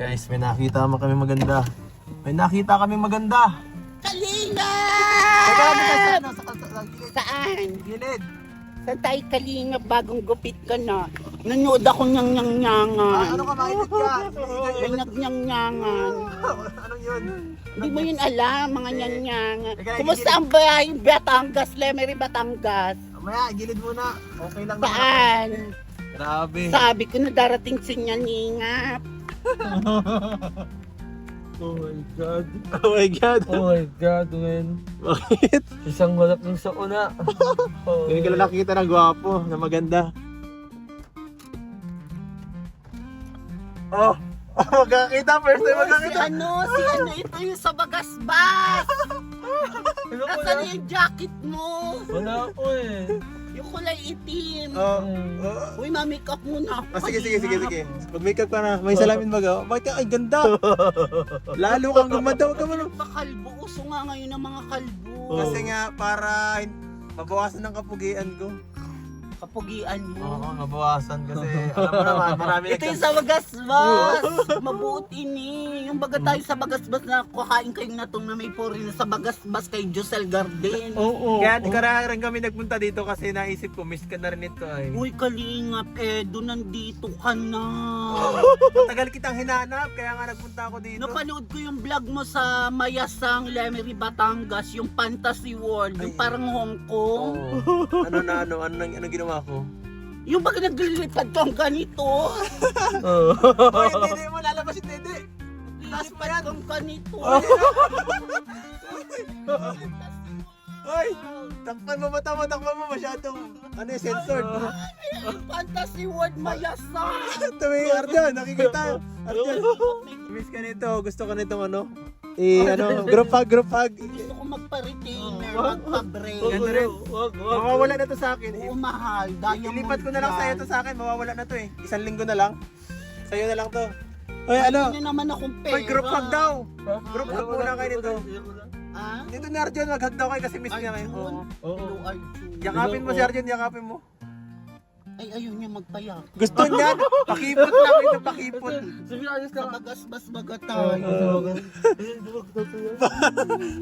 Guys, may nakita kami maganda. May nakita kami maganda. Kalinga! Teka lang, teka, sa gilid. Saan? Gilid. Saan tayo kalinga? Bagong gupit ka na. Nanood ako niyang nyanyangan. Ano ka, makitid ka? May nagnyanyangan. Anong yun? Hindi mo yun alam, mga nyanyangan. Teka, Kumusta ang bahay Batangas, Lemery, Batangas? Maya, gilid muna. Okay lang naman. Saan? Grabe. Sabi ko na darating si Nyaningap. Oh my God. Oh my God. Oh my God, man. Bakit? Isang malaking sa una. Oh, Hindi ka lang nakikita ng gwapo, na maganda. Oh! Magkakita! First time Si magkakita! ano, ito yung sa bagasbas. Ano ko Asan na? yung jacket mo? Wala ako eh. Yung kulay itim. Oh! Uy, ma-make up muna ako. Ah, sige. kanina. Mag-makeup ka na. May salamin baga. Bakit ka? Ay, ganda! Lalo kang gumanda. Huwag ka mo. Makalbo. Uso nga ngayon ng mga kalbo. Kasi nga, para mabawasan ng kapugian ko. Kapugian mo. Oo, mabawasan kasi alam mo naman, marami Ito yung sa bagasbas. Mabuti ni. Yung baga tayo sa bagasbas na kuhain kayong natong na may puri na sa bagasbas kay Josel Garden. Oo. Kaya rin kami nagpunta dito kasi naisip ko, miss ka na rin ito ay. Uy, Kalingap, Edo, nandito ka na. Tagal kitang hinanap, kaya nga nagpunta ako dito. Napanood ko yung vlog mo sa Mayasang, Lemery, Batangas, yung Fantasy World, yung parang Hong Kong. Oo. Ano ginawa ko? Yung baga naglilipad kang ganito. Hoy, hindi mo lalabas yung dede. Naglilipad kang ganito. Hoy, takpan mo mata mo, masyadong censored. Yung Fantasy World, Mayasang. Tumingin Arjan, nakikita. Arjan, miss ka nito, gusto ka nitong group hug. Gusto ko magpa-retain, magpa-break. Ganito rin. Mawawala na to sa akin. Oo, mahal. Diamond Ilipat ko na lang yan. sa'yo to sa akin, mawawala na to eh. Isang linggo na lang. Sa'yo na lang to. Hoy, Ano naman akong pera. Hoy, group hug daw. Group hug muna kayo nito. Ah? Dito ni Arjun, mag-hug daw kayo kasi miss niya kayo. Arjun? Oo. Hello, Arjun. Yakapin mo si Arjun, yakapin mo. Ay, ayaw niya magpayak. Gusto niya, pakipot lang ito, pakipot. Sabi ayos Sa ka. bagas-bas baga tayo.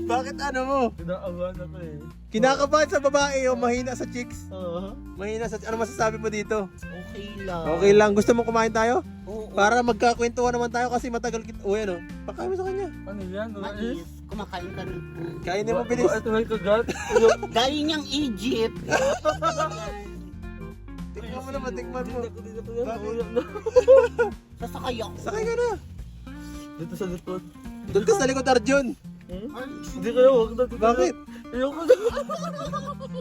Bakit ano mo? Pinaawan ako eh. Kinakabahan sa babae o mahina sa chicks? Oo. Mahina sa... Ano masasabi mo dito? Okay lang. Okay lang, gusto mo kumain tayo? Oo. Para magkakwentuhan naman tayo kasi matagal kita... Uy, ano? Pakain mo sa kanya. Ano yan? Mais. Kumakain ka rin. Kainin mo bilis. Ito may kagat. Gaya niyang Egypt. Tikman mo naman, tikman mo. Sasakay ako. Sakay ka na. Dito sa likod. Doon ka sa likod, Arjun. Hindi kayo, huwag na. Bakit? Ayoko na.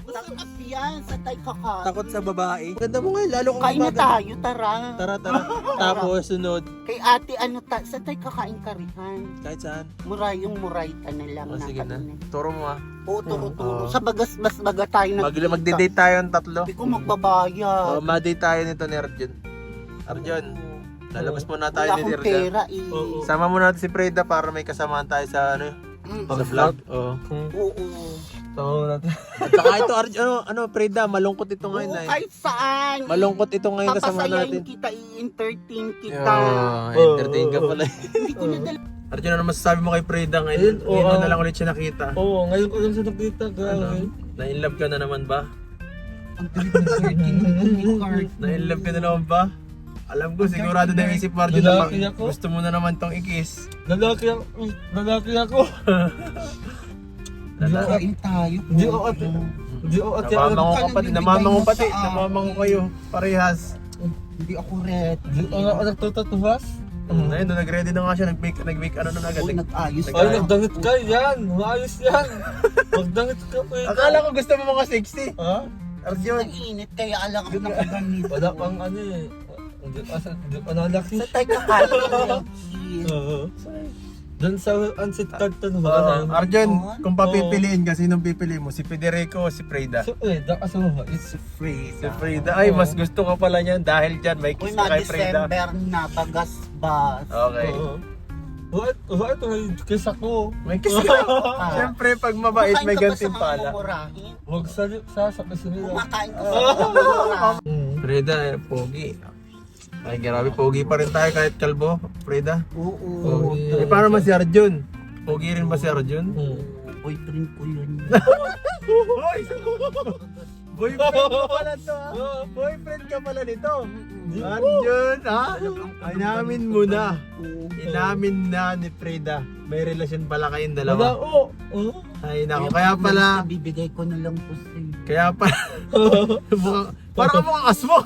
Masakap yan sa tay kakat. Takot sa babae. Ganda mo ngayon, lalo kang Kain na umaga. tayo, tara. Tara. Tapos sunod. Kay ate, sa tay kakain karihan. Kahit saan. Murayong murayta na lang. Sige na. nakainan. Turo mo ah. Oo, turo-turo. Oo. Sa bagas-bas baga tayo Magde-date tayo ng tatlo. Hindi ko magbabayad. Ma-date tayo nito ni Arjun. Arjun, lalabas muna tayo Wala ni akong Dirga. pera eh. Oo. Sama muna natin si Freda para may kasamahan tayo sa sa vlog. Oo. Oo. Tawa natin. At saka ito Arjun, Freda, malungkot ito ngayon Oo, ay. kahit saan. Malungkot ito ngayon kasama Papasayain natin. kita, i-entertain kita. Entertain ka pala. Hindi ko nadala. Arjun, ano masasabi mo kay Freda ngayon? Ayun, oo. Ngayon mo na lang ulit siya nakita. Oo, ngayon ko lang siya nakita. Grabe. Na-inlove ka na naman ba? Ang galit na 13 yung card. Na-inlove ka na naman ba? Alam ko, sigurado na yung isip mo Arjun na Lalaki ako. gusto mo na naman tong i-kiss. Lalaki ako. Lalaki ako. Kain tayo. Hindi ako at... Hindi ako at... Namamango ka pati, namamango pati, Sa akin. namamango kayo, parehas. Hindi ako red. Hindi ako nagtutatuhas. Ngayon, nag-ready na nga siya, nag-make ano na agad. Oo, nag-ayos. Ay, nagdangit ka yan. Maayos yan. Magdangit ka pa. Akala ko gusto mo mga sexy. Ha? Arjun, Ang init, kaya alam ko na ganito. Wala pang ano eh. Hindi pa nalaki. Sa tayo kakain. Oo. Doon sa Ansit Carton ba? Arjun, kung papipiliin ka, sinong pipiliin mo? Si Federico o si Freda? So, asawa. It's Si Freda. Ay, mas gusto ka pala niyan dahil dyan may Uy, kiss ka kay Freda. December na, bagas-bas. Okay. Bakit may kiss ako? May kiss ka. Siyempre, pag mabait, may gantin pala. Murahin. Huwag sa kasi nila. Kumakain ko sa mura. Freda, pogi. Ay, grabe, pogi pa rin tayo kahit kalbo, Freda. Oo. Eh, paano ba si Arjun? Pogi rin ba si Arjun? Boyfriend ko yun. Hoy! Boyfriend ka pala to, ha? Boyfriend ka pala nito. Arjun, ha? Inamin mo na. Inamin na ni Freda. May relasyon pala kayong Wala, dalawa. Ay, naku. Kaya pala, Bibigay ko na lang po sa'yo. kaya pala, parang mukhang asmo.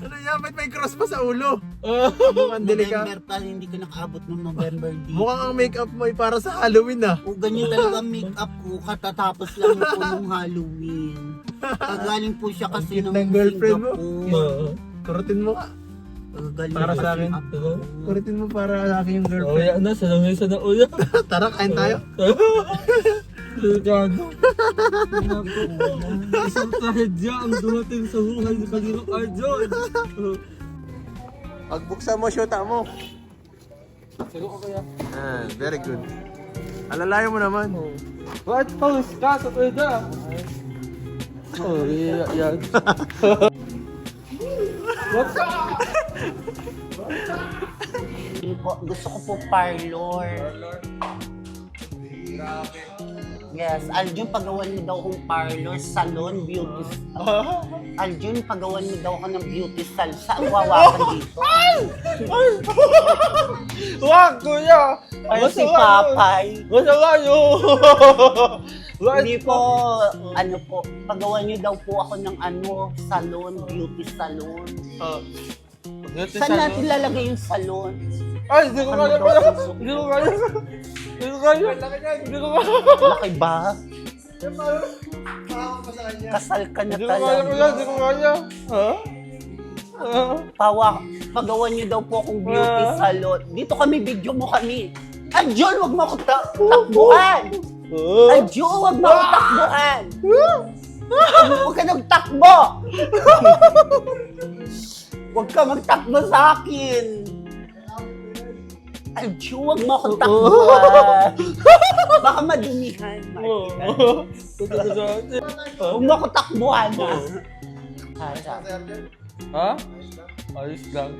Ano yan? Ba't may cross pa sa ulo? Mukhang delika. November pa, hindi ka nakaabot ng November dito. Mukhang ang makeup mo ay para sa Halloween, ah. O ganyan talaga ang make-up ko, katatapos lang po ng Halloween. Kagaling po siya kasi Ang cute ng ng girlfriend mo. Singapore. Kurutin mo ka. Kagaling Para sa kasi akin. ako. Kurutin mo para sa akin yung Oh, girlfriend. yan na, sanangay na uya. Tara, kain tayo. Delikado. Isang trahedya ang dumating sa buhay ni Panginoong Arjun. Pagbuksan mo, shoota mo. Sino ko kaya? Very good. Alalayo mo naman. Bakit pawis ka sa pweda? Oh, yan. What's up? Gusto ko po parlor. Yes, Aljun, pagawan mo daw akong parlor, salon, beauty salon. Aljun, pagawan mo daw ako ng beauty salon. Saan wawakan dito? Wag, kuya! Ay, si Papay. Masama yun! Hindi po, ano po, pagawan niyo daw po ako ng salon, beauty salon. Saan natin lalagay yung salon? Ay, hindi ko kaya pala! Hindi ko kaya! Hindi ko kaya! Hindi ko kaya! Laki ba? Kasal ka na Hindi ko kaya kuya! talaga. Hindi ko kaya! Ha? Pagawan niyo daw po akong beauty salon. Dito kami, video mo kami. Anjol, wag mo ako takbuhan! Anjol, wag mo ako takbuhan! Huwag ka nagtakbo! Huwag ka magtakbo sa akin! Anjol, wag mo ako takbuhan! Baka madumihan. Huwag mo ako takbuhan, ha? Ha? Ayos lang.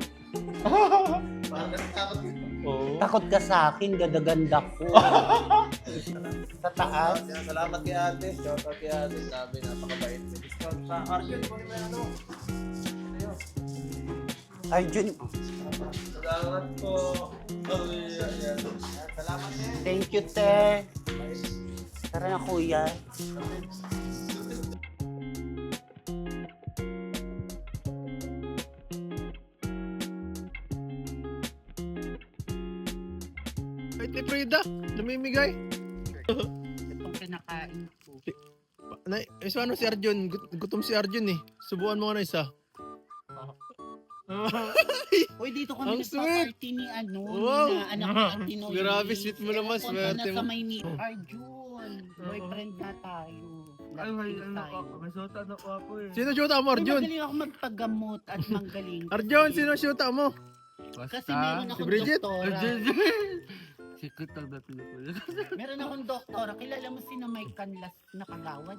Oo. Takot ka sa akin, ganda-ganda ko. Sa taas. Salamat kay ate. Shout out kay ate. Sabi, napakabait. May discount sa Arjun. Kung may ano. Arjun, Salamat po. Salamat eh. thank you, te. Tara na, kuya. Ay, ni Freda. Namimigay. Itong kinakain ko. Isa ano si Arjun? Gutom si Arjun eh. Subukan mo nga na isa. Uy, dito Ang kami sweet. nagpa-party ni Wow. na anak ko at Tinoy. Grabe, sweet mo naman, Kaya swerte punta na sa mo. Maynila. Arjun, boyfriend na tayo. Ay, may Lapit ano tayo. ako. May sota na ako ako eh. Sino shoota mo, Uy, Arjun? magaling ako magpagamot at manggaling. Arjun, sino shoota mo? Kasi meron Si akong Bridget? doktora. Secret talaga pinapala. Meron akong doktora. Kilala mo si na may kanlas na kagawad?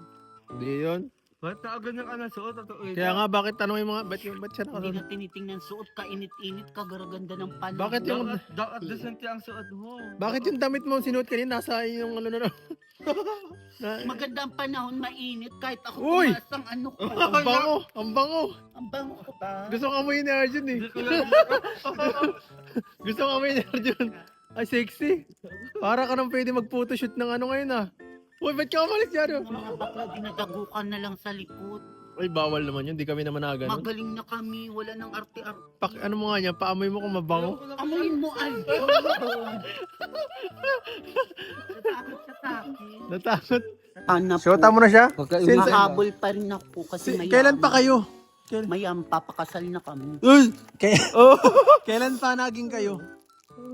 Hindi yun. Ba't naagan yung ano suot at uwi? Kaya nga, bakit tanongin mga, ba't siya Hindi nakasunod? na tinitingnan suot ka, init-init ka, garaganda ng panahon. Bakit yung, Dapat decente ang suot mo. bakit yung damit mo sinuot kanina nasa yung ano na na, Maganda ang panahon, mainit, kahit ako Uy! pumasang ano ko. ang bango, ang bango. Ang bango ko ba? Gusto ko amoy ni Arjun eh. Gusto ko amoy ni Arjun. Ay, sexy. Para ka nang pwede mag-photoshoot ng ano ngayon ah. Uy, ba't ka umalis dyan? Ang mga bakla, dinadagukan na lang sa likod. Uy, bawal naman yun. Di kami naman na ganun. Magaling na kami, wala nang arte-arte. Ano mo nga niya, paamoy mo kung mabango. Amoyin mo, Aljo. Natakot siya sa akin. Natakot. Ana po. Shota mo na siya? Since, Mahabol pa rin ako kasi mayaman. kailan pa kayo? Mayam, papakasal na kami. Uy! Kailan pa naging kayo?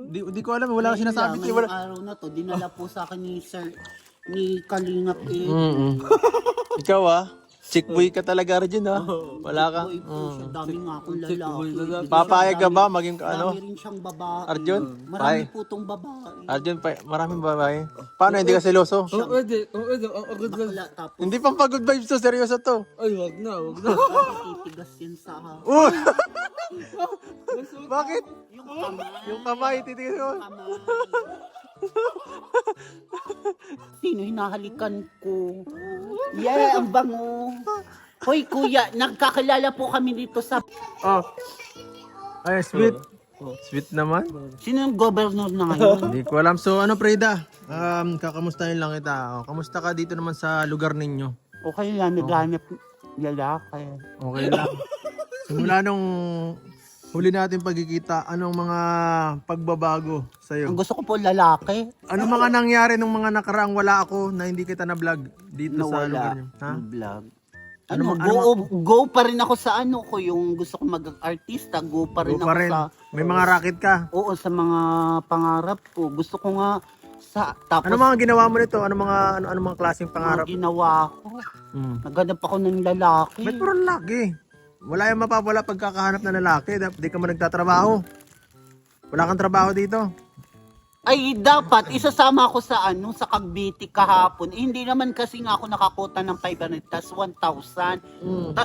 Di ko alam, wala kasi sinasabi. Ngayong Wala. araw na to, dinala po sa akin ni Sir, ni Kalingap eh. Ikaw chick boy ka talaga Arjun Wala ka. Boy po siya, dami nga akong lalaki. Papayag ka ba maging Dami ano? rin siyang babae. Arjun? Marami Ay. po tong babae. Arjun, maraming babae. Paano hindi ka seloso? Oo, pwede. Oo, pwede. Ang agad lang. Bakla, tapos Hindi pang pag-good vibes to, seryoso to. Ay, wag na, wag na. titigas yan sa Uy! Bakit? Yung kamay. Yung kamay, titigil ko. Kamay. Sino hinahalikan ko? Yeah, ang bango. Hoy kuya, nagkakilala po kami dito sa... Oh. Ay, sweet. Sweet naman. Sino yung governor na ngayon? Hindi ko alam. So, ano, Preda? Kakamustahin lang kita. Kamusta ka dito naman sa lugar ninyo? Okay lang, naghanap lalaki. Okay lang. Simula nung huli natin pagkikita, anong mga pagbabago sa'yo? Ang gusto ko po lalaki. Ano mga nangyari nung mga nakaraang wala ako na hindi kita na-vlog dito sa lugar niyo? Ha? Vlog. Ano Go pa rin ako sa ano ko, yung gusto ko mag-artista, go pa rin Go ako pa rin. sa... May mga racket ka. Oo, sa mga pangarap ko. Gusto ko nga sa... Tapos, Ano mga ginawa mo nito? Ano mga klaseng pangarap? mga ginawa ko. Naghanap ako ng lalaki. Ba't puro lalaki? Wala yung mapapala pagkakahanap ng lalaki. Di ka man nagtatrabaho. Wala kang trabaho dito. Ay, dapat isasama ako sa ano, sa Cavite kahapon. Eh, hindi naman kasi nga ako nakakuta ng 500 tas 1,000.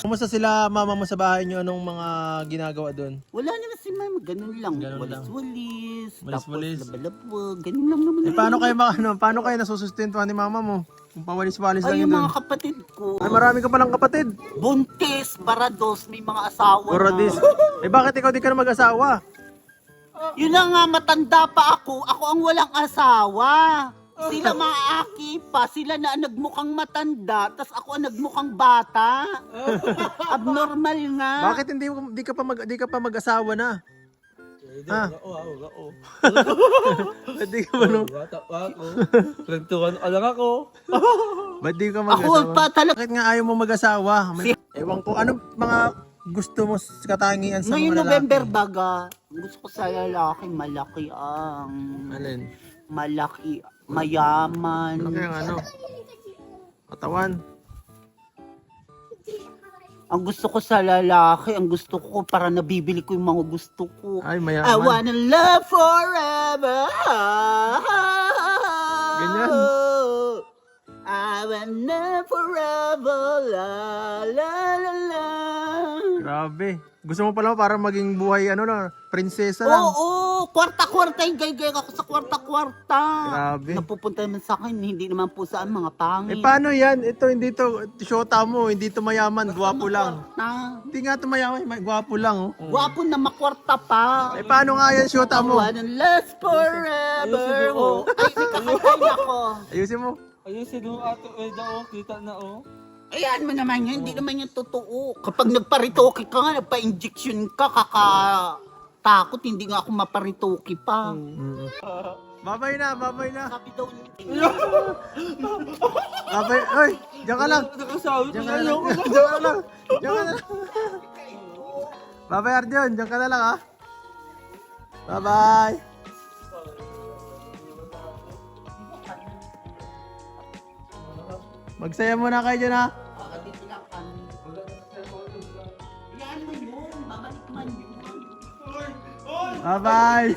Kumusta sila mama mo sa bahay niyo? Anong mga ginagawa doon? Wala naman si mama, ganun lang. Ganun lang. Walis-walis, Walis-walis. tapos labalabwag, ganun lang naman. Eh, paano kayo nasusustentuhan ni mama mo? Kung pawalis-walis lang Ay, yun yung doon. mga kapatid ko. Ay, marami ka palang kapatid. Buntis, barados, may mga asawa Oradis. na. Eh, bakit ikaw di ka na mag-asawa? Yun na nga, matanda pa ako. Ako ang walang asawa. Sila maaki pa. Sila na ang nagmukhang matanda. Tas ako ang nagmukhang bata. Abnormal nga. Bakit di ka pa mag-asawa na? Ha? Oo. Ba't di ka ano? Bata pa ako. Kwentuhan lang ako. Ba't di ka Ako mag-asawa? pa talaga. Bakit nga ayaw mo mag-asawa? Ewan ko, ano mga gusto mo sa katangian sa Ngayong mga lalaki? November baga, gusto ko sa lalaki malaki ang... Alin? Malaki, mayaman. Ano kaya ano? Katawan? Ang gusto ko sa lalaki, ang gusto ko para nabibili ko yung mga gusto ko. Ay, I mayaman. wanna love forever. Ganyan. I wanna forever. La la la la. Grabe. Gusto mo pala para maging buhay prinsesa lang. Oo, kwarta-kwarta yung gay-gay ako sa kwarta-kwarta. Grabe. Napupunta naman sa akin, hindi naman po saan mga pangit. Eh paano yan? Ito hindi to shota mo, hindi to mayaman, gwapo lang. Kwarta. Hindi nga to mayaman, gwapo lang oh. Gwapo na makwarta pa. Eh paano nga yan shota mo? I wanna last forever. Oh. Ay, may kakantay ako. Ayusin mo. Ayusin mo ato Eda oh. Kita na oh. Ayan mo naman yun, hindi naman yung totoo. Kapag nagparitoke ka nga, nagpa-injection ka, takot, hindi nga ako maparitoke pa. Babay na. Sabi daw Babay. Oy, diyan ka lang. Nakasabi ko Diyan ka na lang. yun. Diyan ka lang. Diyan ka lang. Babay Arjun, diyan ka na lang ha. Bye-bye. Magsaya muna kayo dyan ha. dito lang kami. Ayan mo yun, babalik man yun. Bye-bye.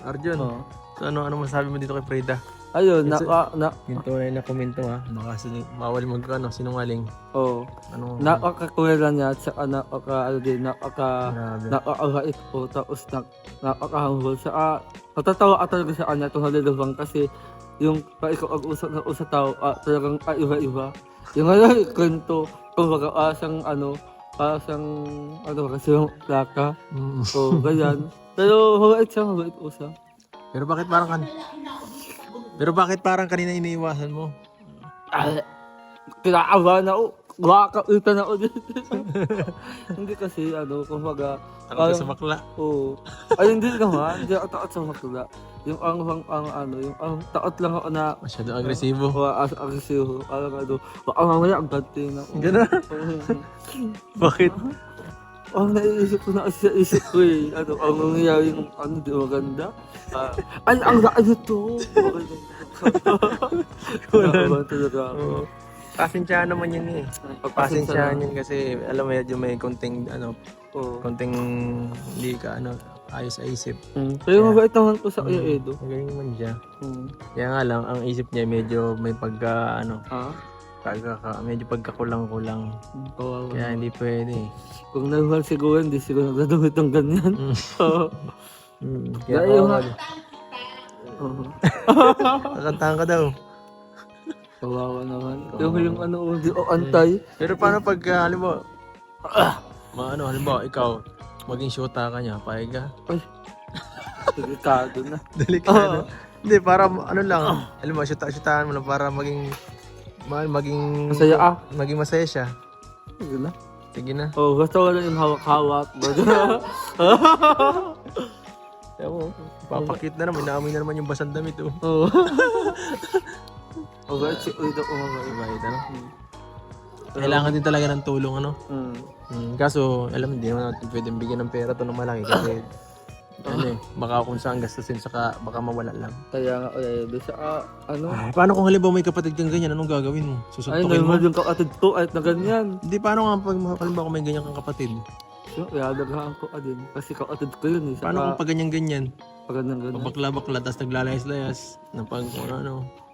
Arjun, so ano masabi mo dito kay Freda? Ayun, Yung tunay na komento ha. Baka bawal sinungaling. oh. Ano? Nakakakuwela niya at saka Grabe. nakakakait po tapos nakakahanghol siya. Natatawa ka talaga sa kanya itong halilubang kasi yung ikaw ang usap tao talagang iba-iba. Yung kwento, kumbaga siyang kasi yung laka. So, ganyan. Pero mabait usap. Pero bakit parang kanina iniiwasan mo? Kinakabahan ako. Makakautan ako dito. Hindi kasi, kumbaga, Takot ka sa bakla. oo. Ay, hindi naman. Hindi ako takot sa makula. Yung takot lang ako na, Masyado agresibo. agresibo. Baka mamaya ang ganti na. Gano'n? Bakit? Ang naiisip ko na kasi sa isip ko eh. Ang nangyayari yung di maganda. Ang laki nito. Wala talaga ako. Pasensyahan naman yun eh. Pasensyahan yun kasi alam mo medyo may konting konting hindi ka ayos sa isip. Pero mabait naman po sa Kuya Edo. Magaling naman siya. Kaya nga lang ang isip niya medyo may pagka medyo pagkakulang-kulang. Kawawa. Kaya hindi pwede. Kung nahuhal siguro, hindi siguro nagdadumit ng ganyan. Oo. Kaya Dahil kawawa. Oo. Kakantahan ka daw. Kawawa naman. Yung ano, di o antay. Pero paano pag, halimbawa, halimbawa, ikaw, maging syota ka niya, payag ka? Ay, delikado na. Delikado. Hindi, para ano lang, alam mo, syutaan mo lang para maging Masaya maging masaya siya. Sige na. Sige na. Oh, gusto ko lang yung hawak-hawak. Kaya mo, papakit na naman, inaamoy na naman yung basang damit. Oh. Oo. Okay, si Uy daw umamay. Diba, no? Kailangan din talaga ng tulong, ano? Kaso, alam mo, hindi naman natin pwedeng bigyan ng pera to na malaki kasi baka kung saan gastusin saka baka mawala lang. Kaya nga, bisa ano? Paano kung halimbawa may kapatid kang ganyan, anong gagawin mo? Ay, Susuntukin mo? normal yung kapatid ko kahit na ganyan. Hindi, paano nga pag halimbawa kung may ganyan kang kapatid? So, iadagahan ko din. Kasi kapatid ko yun eh. Paano kung pag ganyan-ganyan? Pag ganyan. Bakla-bakla, tapos naglalayas-layas na pag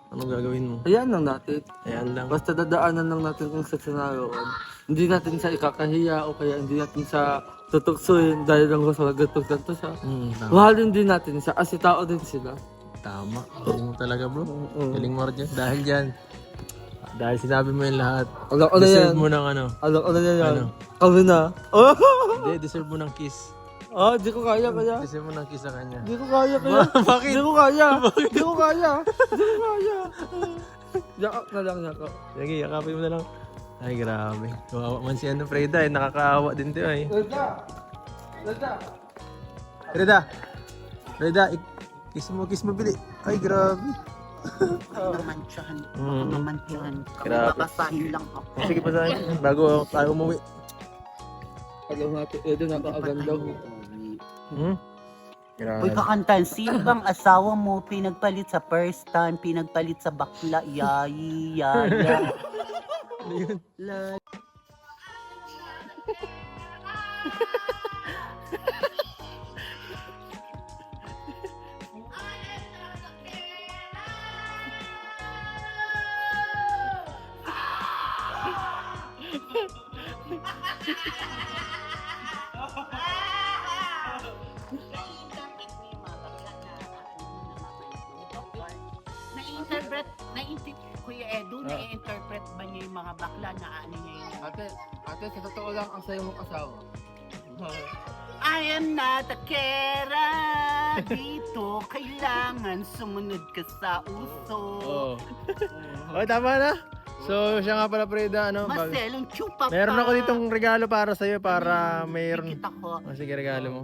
anong gagawin mo? Ayan lang natin. Ayan lang. Basta dadaanan lang natin kung sa senaryoan. Hindi natin siya ikakahiya o kaya hindi natin siya tutuksuin dahil lang sa ganito siya. Tama. Mahalin din natin siya kasi tao din sila. Tama. Galing mo talaga, bro. Galing mo rin. Dahil dyan. Dahil sinabi mo yung lahat. Alam ko na yan. Deserve mo ng ano. Alam ko na yan. Ano? Kami na. Oh! Hindi, deserve mo ng kiss. Ah, di ko kaya kaya. Deserve mo ng kiss sa kanya. Di ko kaya kaya. Bakit? Di ko kaya. Di ko kaya. Di ko kaya. Yakap na lang yakap. Sige, yakapin mo na lang. Ay, grabe. Kawawa man si Freda, nakakaawa din to eh. Reda! Reda! Freda, kiss mo, bili. Ay, grabe. Naman siyan. Naman yan. Grabe. Babasahin lang ako. Sige pa sa akin, bago tayo umuwi. Alam natin, Edo, napakaganda mo. Grabe. Uy, kakantan, sino bang asawa mo pinagpalit sa first time, pinagpalit sa bakla, yayi, yaya? Ano yun? Kuya Edu, na-interpret ba niya yung mga bakla na ano niya yung... Ate, sa totoo lang, ang sayo mong asawa. I am not a kera. Dito, kailangan sumunod ka sa uso. Oh, tama na. So, siya nga pala, Freda, Marcelong chupa pa. meron ako ditong regalo para sa'yo para mayroon. Kita ko. Sige, regalo mo.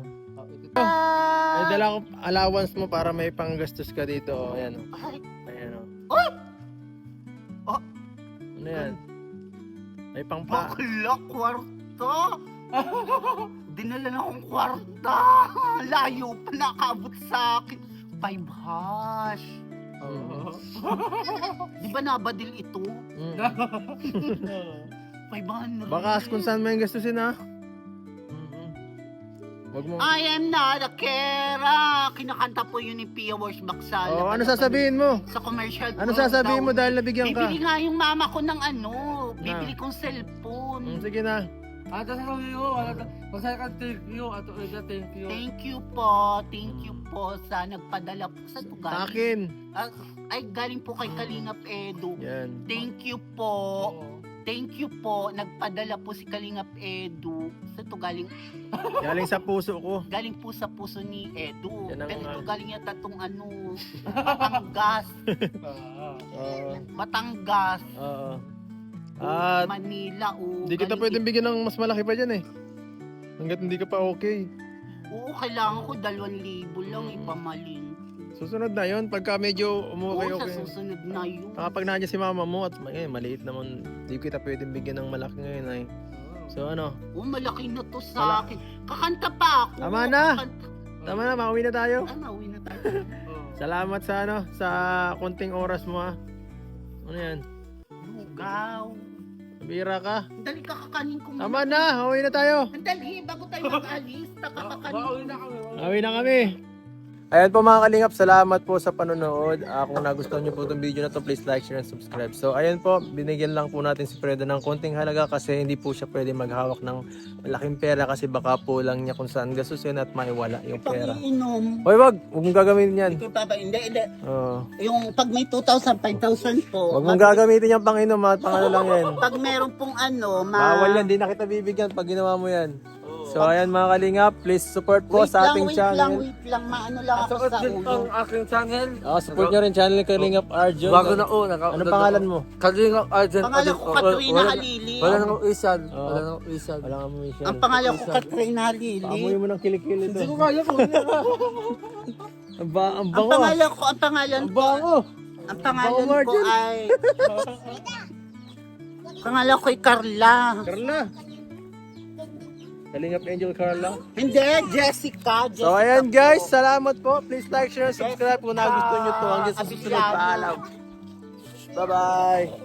May dala ko allowance mo para may panggastos ka dito. Oh, ayan. Ay, Ayan. oh! Oh! Ano yan? May pangpa. Bakla, kwarta! Dinala na akong kwarta! Layo pa nakaabot sa akin. 5 hash. Di ba nabadil ito? 500. Baka kung saan mo yung gastusin, ha? Wag mo. I am not a kera. Kinakanta po yun ni Pia Washback sa... Oh, ano sasabihin mo? Sa commercial. Ano po sasabihin daw. mo dahil nabigyan ka? Bibili nga yung mama ko ng bibili kong cellphone. Sige na. Ate, sasabihin mo, masaya ka, thank you. Ato, Eda, thank you. Thank you po sa nagpadala po sa Sa tugal. akin. Ay, galing po kay Kalingap Edu. Yan. Thank you po. Thank you po. Nagpadala po si Kalingap Edu. Sa to galing Galing sa puso ko. galing po sa puso ni Edu. Yan ang Pero ito mga- galing yata tong Batangas. Batangas. Oo. At Manila. hindi kita pwedeng bigyan ng mas malaki pa dyan eh. Hanggat hindi ka pa okay. Oo, kailangan ko 2,000 lang ipamaling. Susunod na yun. Pagka medyo Oo, okay, sa okay. susunod na yun. Kapag nandiyan si mama mo at maliit naman, hindi kita pwedeng bigyan ng malaki ngayon ay. So ano? Oh, malaki na to sa akin. Kakanta pa ako. Tama na. Kakanta. Tama na, mauwi na tayo. Uwi na tayo. Salamat sa sa konting oras mo ha. Ano yan? Lugaw. Bira ka. Dali ka kakanin ko. Tama na, uwi na tayo. Dali, bago tayo mag-alis. Nakakakanin. Bauwi na kami. Uwi na kami. Ayan po mga kalingap, salamat po sa panonood. Kung nagustuhan niyo po itong video na to, please like, share, and subscribe. So ayan po, binigyan lang po natin si Fredo ng konting halaga kasi hindi po siya pwede maghawak ng malaking pera kasi baka po lang niya kung saan gasusin at maiwala yung pera. Pag-iinom. Hoy, wag mong gagamitin yan. Hindi ko hindi. Oo. Yung pag may 2,000, 5,000 po. Wag mong gagamitin yung pang-inom at pang-ano lang yan. Pag meron pong Bawal yan, di na kita bibigyan pag ginawa mo yan. So ayan mga kalingap, please support po sa ating channel. Wait lang, maano lang ako Suot sa din ulo. ang aking channel. Support nyo rin channel ni Kalingap Arjun. Bago na Ano pangalan mo? Kalingap Arjun. Pangalan ko Katrina Halili. Wala nang isan. Oo. Wala nang isan. Wala nga mo Michelle. Ang pangalan ko Katrina Halili. Amoy mo ng kilikili to. Hindi ko kaya ko. Ang Ang bango. pangalan ko, ang pangalan Ang ko, bango. ang pangalan Bango, ko Martin. ay pangalan ko ay Carla. Carla. Kalingap Angel Carla. Hindi, Jessica. So ayan guys, salamat po. Please like, share, subscribe kung nagustuhan nyo to. Hanggang sa susunod, paalam. Bye-bye.